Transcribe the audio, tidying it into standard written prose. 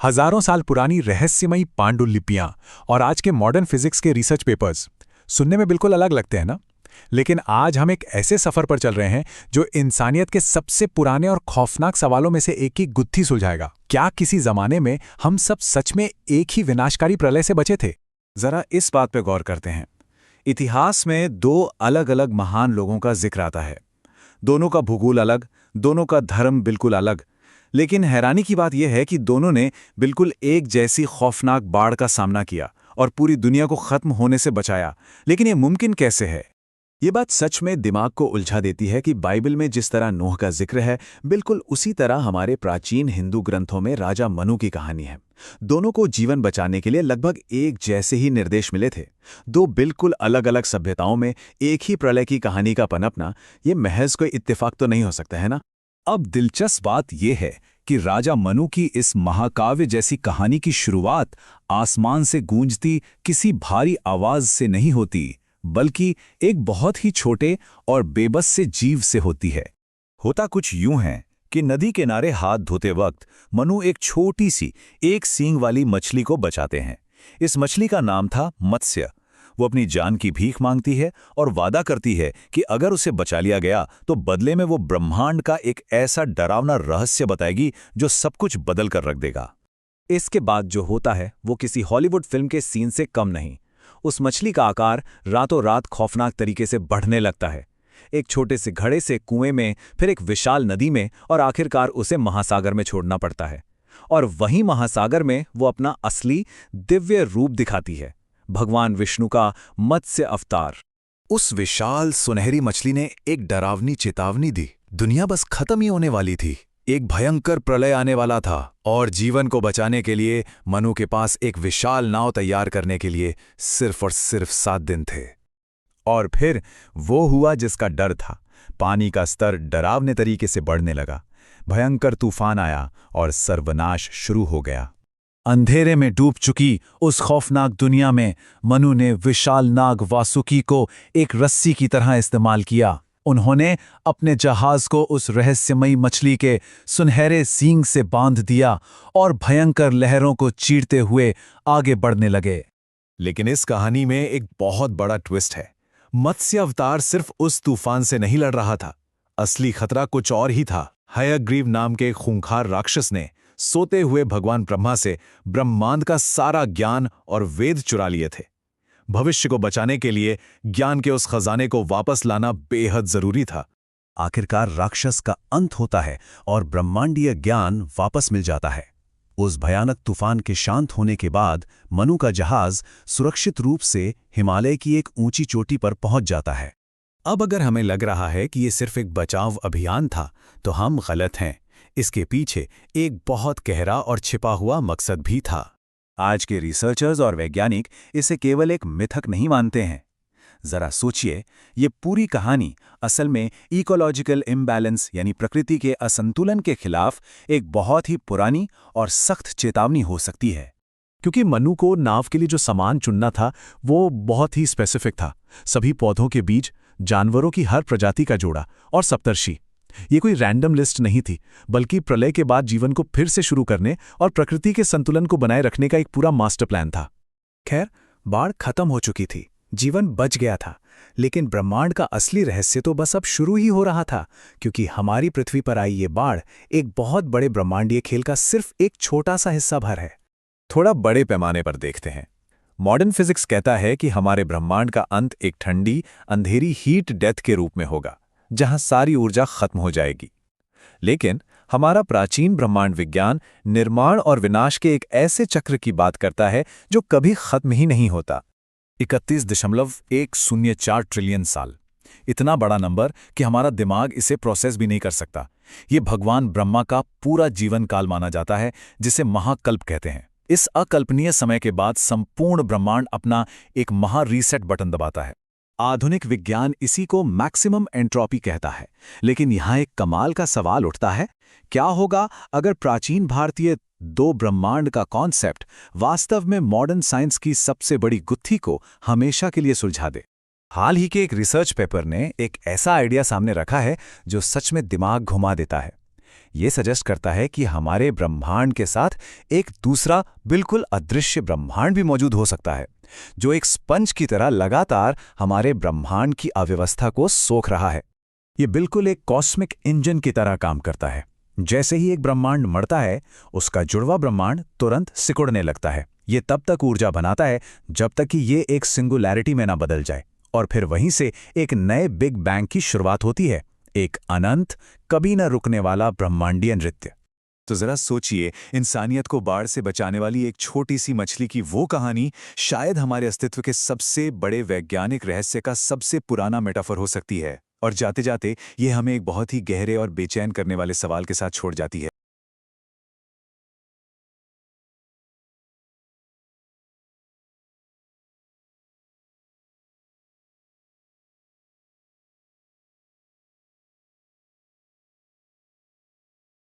हजारों साल पुरानी रहस्यमयी पांडुलिपियां और आज के मॉडर्न फिजिक्स के रिसर्च पेपर्स सुनने में बिल्कुल अलग लगते हैं ना। लेकिन आज हम एक ऐसे सफर पर चल रहे हैं जो इंसानियत के सबसे पुराने और खौफनाक सवालों में से एक की गुत्थी सुलझाएगा। क्या किसी जमाने में हम सब सच में एक ही विनाशकारी प्रलय से बचे थे? जरा इस बात पे गौर करते हैं। इतिहास में दो अलग अलग महान लोगों का जिक्र आता है। दोनों का भूगोल अलग, दोनों का धर्म बिल्कुल अलग। लेकिन हैरानी की बात यह है कि दोनों ने बिल्कुल एक जैसी खौफनाक बाढ़ का सामना किया और पूरी दुनिया को खत्म होने से बचाया। लेकिन ये मुमकिन कैसे है? ये बात सच में दिमाग को उलझा देती है कि बाइबल में जिस तरह नूह का जिक्र है, बिल्कुल उसी तरह हमारे प्राचीन हिंदू ग्रंथों में राजा मनु की कहानी है। दोनों को जीवन बचाने के लिए लगभग एक जैसे ही निर्देश मिले थे। दो बिल्कुल अलग अलग सभ्यताओं में एक ही प्रलय की कहानी का पनपना, ये महज कोई इत्तेफाक तो नहीं हो सकता है ना। अब दिलचस्प बात यह है कि राजा मनु की इस महाकाव्य जैसी कहानी की शुरुआत आसमान से गूंजती किसी भारी आवाज से नहीं होती, बल्कि एक बहुत ही छोटे और बेबस से जीव से होती है। होता कुछ यूं है कि नदी किनारे हाथ धोते वक्त मनु एक छोटी सी एक सींग वाली मछली को बचाते हैं। इस मछली का नाम था मत्स्य। वो अपनी जान की भीख मांगती है और वादा करती है कि अगर उसे बचा लिया गया तो बदले में वो ब्रह्मांड का एक ऐसा डरावना रहस्य बताएगी जो सब कुछ बदल कर रख देगा। इसके बाद जो होता है वो किसी हॉलीवुड फिल्म के सीन से कम नहीं। उस मछली का आकार रातों रात खौफनाक तरीके से बढ़ने लगता है। एक छोटे से घड़े से कुएं में, फिर एक विशाल नदी में और आखिरकार उसे महासागर में छोड़ना पड़ता है। और वहीं महासागर में वो अपना असली दिव्य रूप दिखाती है, भगवान विष्णु का मत्स्य अवतार। उस विशाल सुनहरी मछली ने एक डरावनी चेतावनी दी। दुनिया बस खत्म ही होने वाली थी। एक भयंकर प्रलय आने वाला था और जीवन को बचाने के लिए मनु के पास एक विशाल नाव तैयार करने के लिए सिर्फ और सिर्फ 7 दिन थे। और फिर वो हुआ जिसका डर था। पानी का स्तर डरावने तरीके से बढ़ने लगा। भयंकर तूफान आया और सर्वनाश शुरू हो गया। अंधेरे में डूब चुकी उस खौफनाक दुनिया में मनु ने विशाल नाग वासुकी को एक रस्सी की तरह इस्तेमाल किया। उन्होंने अपने जहाज को उस रहस्यमयी मछली के सुनहरे सींग से बांध दिया और भयंकर लहरों को चीरते हुए आगे बढ़ने लगे। लेकिन इस कहानी में एक बहुत बड़ा ट्विस्ट है। मत्स्य अवतार सिर्फ उस तूफान से नहीं लड़ रहा था। असली खतरा कुछ और ही था। हयग्रीव नाम के खूंखार राक्षस ने सोते हुए भगवान ब्रह्मा से ब्रह्मांड का सारा ज्ञान और वेद चुरा लिए थे। भविष्य को बचाने के लिए ज्ञान के उस खजाने को वापस लाना बेहद जरूरी था। आखिरकार राक्षस का अंत होता है और ब्रह्मांडीय ज्ञान वापस मिल जाता है। उस भयानक तूफान के शांत होने के बाद मनु का जहाज सुरक्षित रूप से हिमालय की एक ऊंची चोटी पर पहुंच जाता है। अब अगर हमें लग रहा है कि ये सिर्फ एक बचाव अभियान था, तो हम गलत हैं। इसके पीछे एक बहुत गहरा और छिपा हुआ मकसद भी था। आज के रिसर्चर्स और वैज्ञानिक इसे केवल एक मिथक नहीं मानते हैं। जरा सोचिए, ये पूरी कहानी असल में इकोलॉजिकल इम्बैलेंस यानी प्रकृति के असंतुलन के खिलाफ एक बहुत ही पुरानी और सख्त चेतावनी हो सकती है। क्योंकि मनु को नाव के लिए जो सामान चुनना था वो बहुत ही स्पेसिफिक था। सभी पौधों के बीज, जानवरों की हर प्रजाति का जोड़ा और सप्तर्षि। ये कोई रैंडम लिस्ट नहीं थी, बल्कि प्रलय के बाद जीवन को फिर से शुरू करने और प्रकृति के संतुलन को बनाए रखने का एक पूरा मास्टर प्लान था। खैर, बाढ़ खत्म हो चुकी थी, जीवन बच गया था, लेकिन ब्रह्मांड का असली रहस्य तो बस अब शुरू ही हो रहा था। क्योंकि हमारी पृथ्वी पर आई ये बाढ़ एक बहुत बड़े ब्रह्मांडीय खेल का सिर्फ एक छोटा सा हिस्सा भर है। थोड़ा बड़े पैमाने पर देखते हैं। मॉडर्न फिजिक्स कहता है कि हमारे ब्रह्मांड का अंत एक ठंडी, अंधेरी हीट डेथ के रूप में होगा, जहां सारी ऊर्जा खत्म हो जाएगी। लेकिन हमारा प्राचीन ब्रह्मांड विज्ञान निर्माण और विनाश के एक ऐसे चक्र की बात करता है जो कभी खत्म ही नहीं होता। 31.104 ट्रिलियन साल, इतना बड़ा नंबर कि हमारा दिमाग इसे प्रोसेस भी नहीं कर सकता। ये भगवान ब्रह्मा का पूरा जीवन काल माना जाता है, जिसे महाकल्प कहते हैं। इस अकल्पनीय समय के बाद संपूर्ण ब्रह्मांड अपना एक महा रीसेट बटन दबाता है। आधुनिक विज्ञान इसी को मैक्सिमम एंट्रोपी कहता है। लेकिन यहाँ एक कमाल का सवाल उठता है, क्या होगा अगर प्राचीन भारतीय दो ब्रह्मांड का कॉन्सेप्ट वास्तव में मॉडर्न साइंस की सबसे बड़ी गुत्थी को हमेशा के लिए सुलझा दे? हाल ही के एक रिसर्च पेपर ने एक ऐसा आइडिया सामने रखा है जो सच में दिमाग घुमा देता है। ये सजेस्ट करता है कि हमारे ब्रह्मांड के साथ एक दूसरा बिल्कुल अदृश्य ब्रह्मांड भी मौजूद हो सकता है, जो एक स्पंज की तरह लगातार हमारे ब्रह्मांड की अव्यवस्था को सोख रहा है। ये बिल्कुल एक कॉस्मिक इंजन की तरह काम करता है। जैसे ही एक ब्रह्मांड मरता है, उसका जुड़वा ब्रह्मांड तुरंत सिकुड़ने लगता है। ये तब तक ऊर्जा बनाता है जब तक कि ये एक सिंगुलैरिटी में ना बदल जाए, और फिर वहीं से एक नए बिग बैंग की शुरुआत होती है, एक अनंत, कभी न रुकने वाला ब्रह्मांडीय नृत्य। तो जरा सोचिए, इंसानियत को बाढ़ से बचाने वाली एक छोटी सी मछली की वो कहानी शायद हमारे अस्तित्व के सबसे बड़े वैज्ञानिक रहस्य का सबसे पुराना मेटाफर हो सकती है। और जाते जाते ये हमें एक बहुत ही गहरे और बेचैन करने वाले सवाल के साथ छोड़ जाती है।